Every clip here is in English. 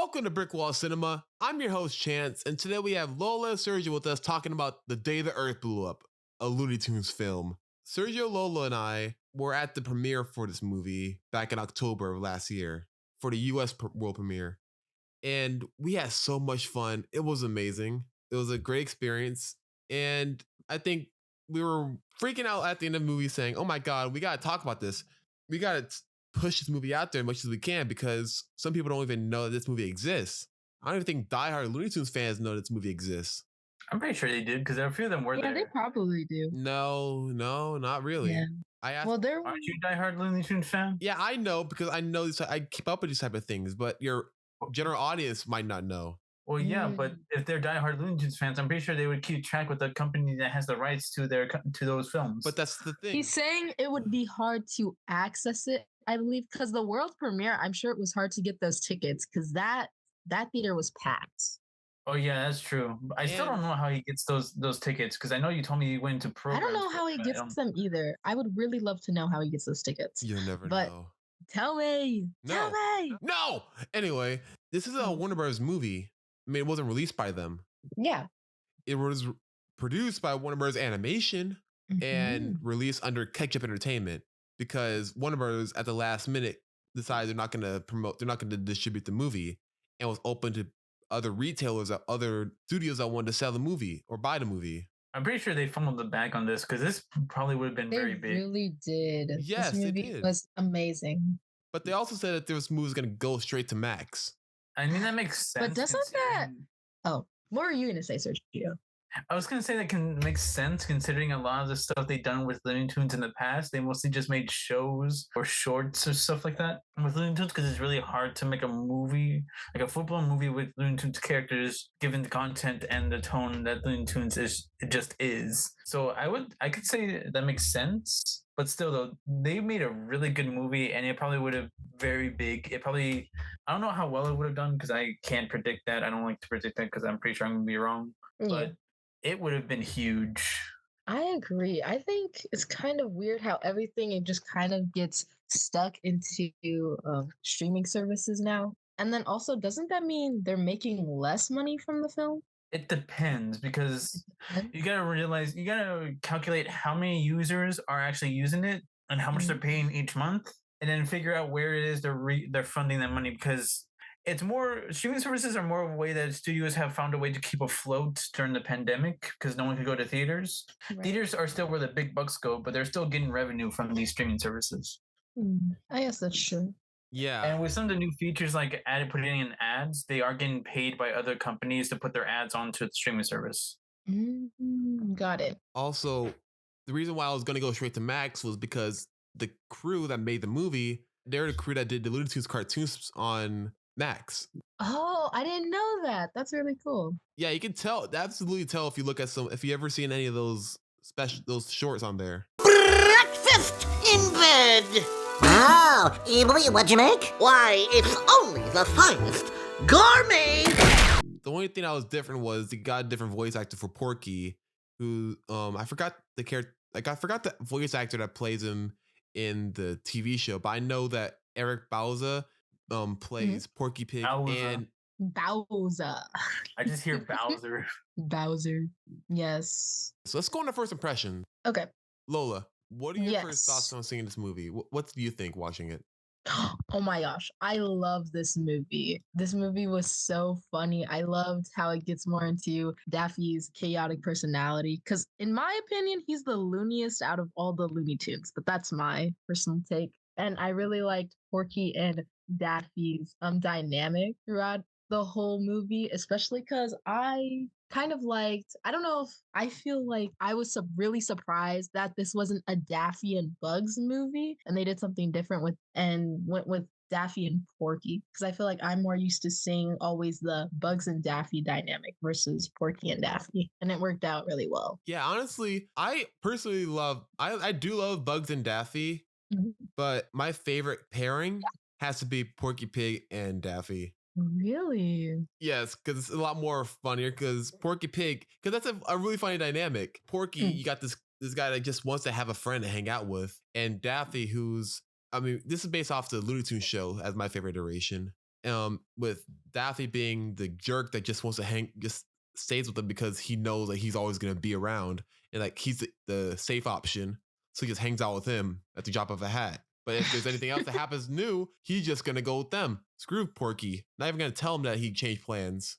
Welcome to Brick Wall Cinema. I'm your host, Chance, and today we have Lola and Sergio with us talking about The Day the Earth Blew Up, a Looney Tunes film. Sergio, Lola, and I were at the premiere for this movie back in October of last year for the US world premiere, and we had so much fun. It was amazing. It was a great experience, and I think we were freaking out at the end of the movie saying, oh my God, we got to talk about this. We got to push this movie out there as much as we can because some people don't even know that this movie exists. I don't even think diehard Looney Tunes fans know this movie exists. I'm pretty sure they did because a few of them were there. Yeah, they probably do. No, not really. Yeah. I asked, Well, there. Aren't you a diehard Looney Tunes fan? yeah, I know because I know this. I keep up with these type of things, but your general audience might not know. Well, yeah, but if they're diehard Looney Tunes fans, I'm pretty sure they would keep track with the company that has the rights to those films. But that's the thing. He's saying it would be hard to access it, I believe, because the world premiere, I'm sure it was hard to get those tickets because that theater was packed. Oh yeah, that's true. I still don't know how he gets those tickets because I know you told me he went to programs. I don't know how he gets them either. I would really love to know how he gets those tickets. You'll never know. Tell me. No. Tell me. No. Anyway, this is a Warner Bros. Movie. I mean, it wasn't released by them. Yeah. It was produced by Warner Bros. Animation and released under Ketchup Entertainment because Warner Bros. At the last minute decided they're not going to distribute the movie and was open to other retailers or other studios that wanted to sell the movie or buy the movie. I'm pretty sure they fumbled the bag on this because this probably would have been very big. They really did. Yes, this movie was amazing. But they also said that this movie was going to go straight to Max. I mean, that makes sense. But doesn't that... Oh, what were you going to say, Sergio? I was going to say that can make sense considering a lot of the stuff they've done with Looney Tunes in the past. They mostly just made shows or shorts or stuff like that with Looney Tunes because it's really hard to make a movie, like a full-blown movie with Looney Tunes characters, given the content and the tone that Looney Tunes is. So I could say that makes sense. But still, though, they made a really good movie, and it probably would have very big. I don't know how well it would have done because I can't predict that. I don't like to predict that because I'm pretty sure I'm going to be wrong. Yeah. But it would have been huge. I agree. I think it's kind of weird how everything it just kind of gets stuck into streaming services now. And then also, doesn't that mean they're making less money from the film? It depends because you gotta calculate how many users are actually using it and how much they're paying each month, and then figure out where it is they're funding that money because it's more streaming services are more of a way that studios have found a way to keep afloat during the pandemic because no one could go to theaters. Right. Theaters are still where the big bucks go, but they're still getting revenue from these streaming services. I guess that's true. Yeah. And with some of the new features like putting in ads, they are getting paid by other companies to put their ads onto the streaming service. Got it. Also, the reason why I was going to go straight to Max was because the crew that made the movie, they're the crew that did the Looney Tunes cartoons on Max. Oh, I didn't know that. That's really cool. Yeah, you can absolutely tell if you look at if you ever seen any of those those shorts on there. Breakfast in bed. Oh, what'd you make? Why, it's only the finest gourmet. The only thing that was different was they got a different voice actor for Porky, who I forgot the character. Like I forgot the voice actor that plays him in the TV show, but I know that Eric Bauza plays Porky Pig and Bowser. I just hear Bowser. Bowser. Yes. So let's go on to first impression. Okay. Lola, what are your first thoughts on seeing this movie? What do you think watching it? Oh my gosh, I love this movie. This movie was so funny. I loved how it gets more into Daffy's chaotic personality because in my opinion, he's the looniest out of all the Looney Tunes, but that's my personal take. And I really liked Porky and Daffy's dynamic throughout the whole movie, especially because I kind of liked, I don't know if I feel like I was really surprised that this wasn't a Daffy and Bugs movie and they did something different went with Daffy and Porky because I feel like I'm more used to seeing always the Bugs and Daffy dynamic versus Porky and Daffy, and it worked out really well. Yeah, honestly, I personally I do love Bugs and Daffy, but my favorite pairing has to be Porky Pig and Daffy. Really? Yes, because it's a lot more funnier because Porky Pig, because that's a really funny dynamic. Porky, you got this guy that just wants to have a friend to hang out with, and Daffy, this is based off the Looney Tunes show as my favorite iteration. With Daffy being the jerk that just wants to just stays with him because he knows that he's always going to be around and like he's the safe option. So he just hangs out with him at the drop of a hat. But if there's anything else that happens new, he's just going to go with them. Screw Porky. Not even going to tell him that he changed plans.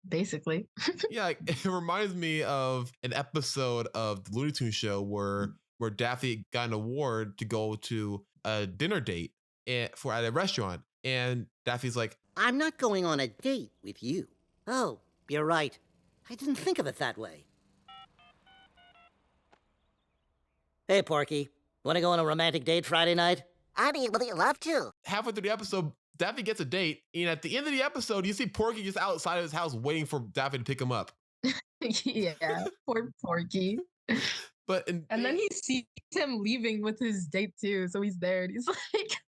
Basically. Yeah, like, it reminds me of an episode of the Looney Tunes show where Daffy got an award to go to a dinner date at a restaurant. And Daffy's like, I'm not going on a date with you. Oh, you're right. I didn't think of it that way. Hey, Porky. Want to go on a romantic date Friday night? I'd really love to. halfway through the episode, Daffy gets a date. And at the end of the episode, you see Porky just outside of his house waiting for Daffy to pick him up. Yeah, poor Porky. And then he sees him leaving with his date too, so he's there and he's like,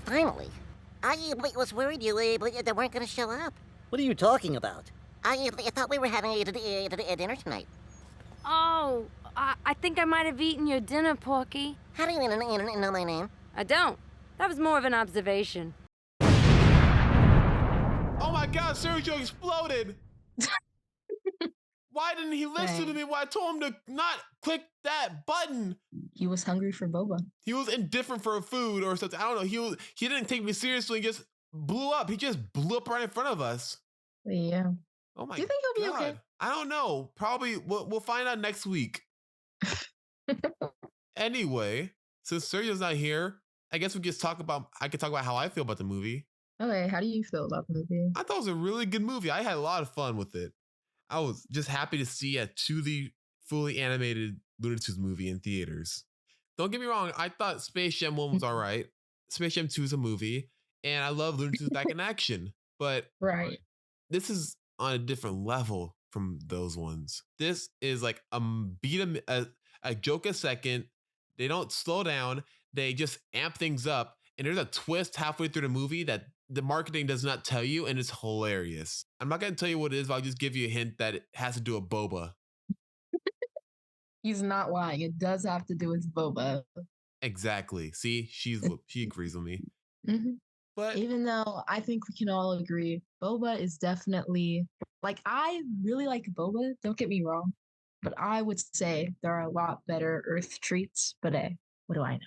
Finally. I was worried you they weren't going to show up. What are you talking about? I thought we were having a dinner tonight. Oh, I think I might have eaten your dinner, Porky. How do you know my name? I don't. That was more of an observation. oh my God, Sergio exploded. Why didn't he listen to me when I told him to not click that button? he was hungry for boba. He was indifferent for food or something. I don't know. He didn't take me seriously. He just blew up. He just blew up right in front of us. Yeah. Oh my God. Do you think he'll be okay? I don't know. Probably we'll find out next week. Anyway, since Sergio's not here, I guess I could talk about how I feel about the movie. Okay, how do you feel about the movie? I thought it was a really good movie. I had a lot of fun with it. I was just happy to see a fully animated Looney Tunes movie in theaters. Don't get me wrong, I thought Space Jam 1 was all right. Space Jam 2 is a movie, and I love Looney Tunes back in action. But Right. this is on a different level from those ones. This is like a joke a second. They don't slow down. They just amp things up. And there's a twist halfway through the movie that the marketing does not tell you, and it's hilarious. I'm not going to tell you what it is, but I'll just give you a hint that it has to do with boba. He's not lying. It does have to do with boba. Exactly. See, she agrees with me. Mm-hmm. But even though I think we can all agree, boba is definitely, like, I really like boba, don't get me wrong, but I would say there are a lot better Earth treats, but hey, what do I know?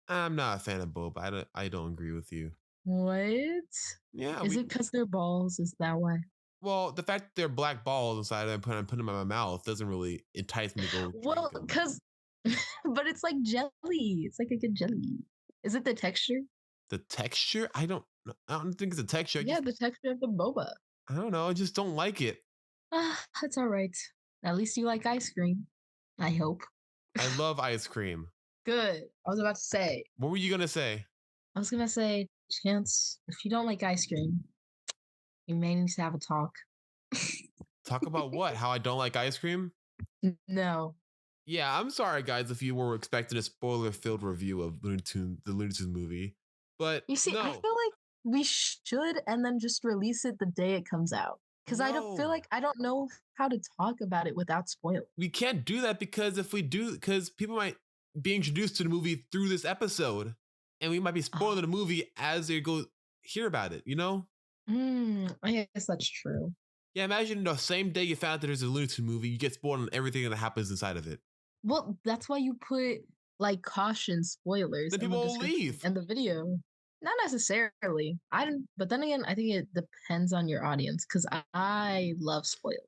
I'm not a fan of boba. I don't agree with you. What? Yeah. Is it because they're balls? Is that why? Well, the fact that they're black balls inside and put them in my mouth doesn't really entice me to go. Well, because, but it's like jelly. It's like a good jelly. Is it the texture? The texture? I don't think it's the texture. Yeah, the texture of the boba. I don't know. I just don't like it. That's all right. At least you like ice cream. I hope. I love ice cream. Good. I was about to say. What were you going to say? I was going to say, Chance, if you don't like ice cream, we may need to have a talk. Talk about what? How I don't like ice cream? No. Yeah, I'm sorry, guys, if you were expecting a spoiler-filled review of the Looney Tunes movie. But you see, no. I feel like we should and then just release it the day it comes out. Because I don't feel like I don't know how to talk about it without spoiling. We can't do that because because people might be introduced to the movie through this episode, and we might be spoiling the movie as they go hear about it, you know? I guess that's true. Yeah, imagine the same day you found out that there's a Looney Tunes movie, you get spoiled on everything that happens inside of it. Well, that's why you put like caution spoilers. Then people will leave. And the video. Not necessarily. But then again, I think it depends on your audience because I love spoilers.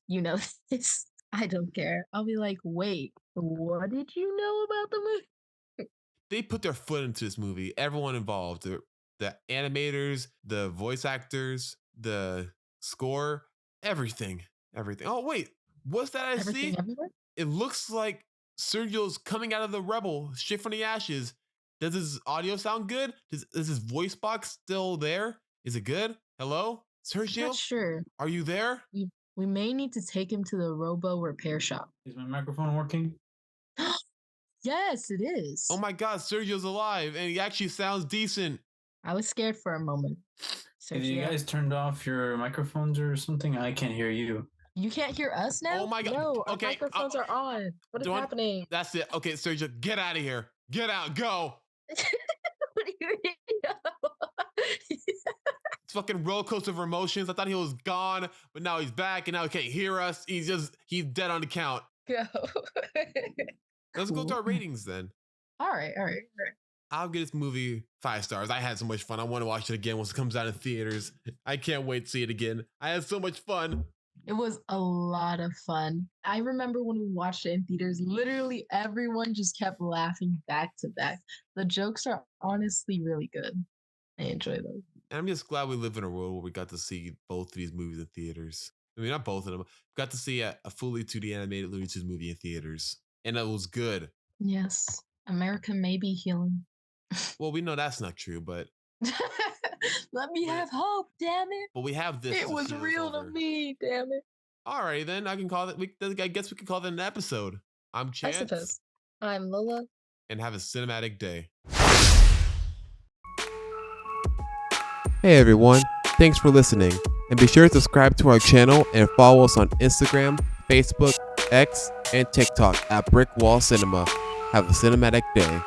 You know this. I don't care. I'll be like, wait, what did you know about the movie? They put their foot into this movie. Everyone involved. The animators, the voice actors, the score, everything. Oh, wait. What's that I see? Everywhere? It looks like Sergio's coming out of the rebel, shit from the ashes. Does his audio sound good? Is his voice box still there? Is it good? Hello? Sergio? Not sure. Are you there? We may need to take him to the robo repair shop. Is my microphone working? Yes, it is. Oh my God, Sergio's alive and he actually sounds decent. I was scared for a moment. Have you guys turned off your microphones or something? I can't hear you. You can't hear us now? Oh my God. No, our Okay, microphones are on. What is happening? That's it. Okay, Sergio, get out of here. Get out. Go. What do you mean? fucking roller coaster of emotions. I thought he was gone, but now he's back, and now he can't hear us. He's dead on the count. Go. Let's go to Cool. our ratings then. All right. I'll give this movie 5 stars. I had so much fun. I want to watch it again once it comes out in theaters. I can't wait to see it again. I had so much fun. It was a lot of fun. I remember when we watched it in theaters, literally everyone just kept laughing back to back. The jokes are honestly really good. I enjoy them. And I'm just glad we live in a world where we got to see both of these movies in theaters. I mean, not both of them. We got to see a fully 2D animated Looney Tunes movie in theaters. And it was good. Yes, America may be healing. Well, we know that's not true, but Let me have hope, damn it. we have this. It to was heal us real to over. me, damn it. Alrighty, then I can call it. I guess we can call that an episode. I'm I Chance, suppose. I'm Lola. and have a cinematic day. Hey everyone, thanks for listening, and be sure to subscribe to our channel and follow us on Instagram, Facebook, X, and TikTok at Brick Wall Cinema. Have a cinematic day.